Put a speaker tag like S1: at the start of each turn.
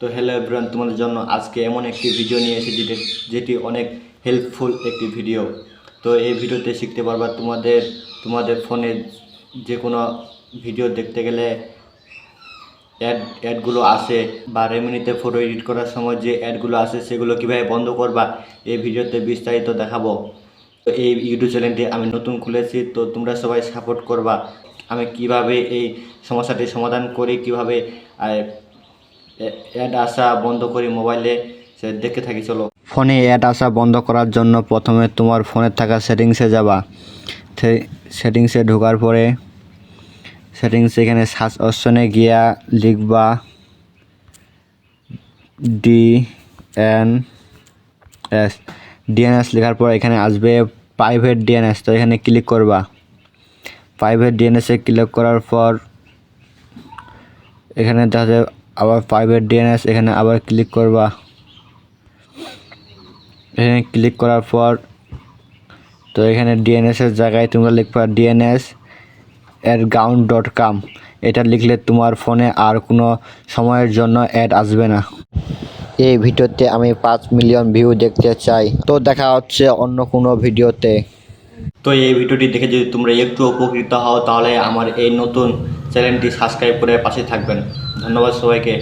S1: তো hello everyone, তোমাদের জন্য আজকে এমন একটি ভিডিও নিয়ে এসেছি যেটি অনেক হেল্পফুল একটি ভিডিও। তো এই ভিডিওতে শিখতে পারবা তোমাদের ফোনে যে কোনো ভিডিও দেখতে গেলে অ্যাডগুলো আসে বা রেমিনিতে ফটো এডিট করার সময় যে অ্যাডগুলো আসে সেগুলো কীভাবে বন্ধ করবা এই ভিডিওতে বিস্তারিত দেখাবো। তো এই ইউটিউব চ্যানেলটি আমি নতুন খুলেছি, তো তোমরা সবাই সাপোর্ট করবা। আমি কিভাবে এই সমস্যাটি সমাধান করি, কিভাবে অ্যাড আসা বন্ধ করি মোবাইলে, সে দেখে থাকি। চলো, ফোনে অ্যাড আসা বন্ধ করার জন্য প্রথমে তোমার ফোনে থাকা সেটিংসে যাবা। সেটিংসে ঢোকার পরে সেটিংস এখানে সার্চ অপশনে গিয়া লিখবা ডিএনএস লেখার পর এখানে আসবে প্রাইভেট ডিএনএস। তো এখানে ক্লিক করবা। প্রাইভেট ডিএনএসে ক্লিক করার পর এখানে দেখা যায় আবার প্রাইভেট ডিএনএস, এখানে আবার ক্লিক করবা। এখানে ক্লিক করার পর তো এখানে ডিএনএসের জায়গায় তোমরা লিখবা dns@ground.com। এটা লিখলে তোমার ফোনে আর কোনো সময়ের জন্য অ্যাড আসবে না। এই ভিডিওতে আমি 5 মিলিয়ন ভিউ দেখতে চাই। তো দেখা হচ্ছে অন্য কোনো ভিডিওতে। তো এই ভিডিওটি দেখে যদি তোমরা একটু উপকৃত হও তাহলে আমার এই নতুন চ্যানেলটি সাবস্ক্রাইব করে পাশে থাকবেন। ধন্যবাদ সবাইকে।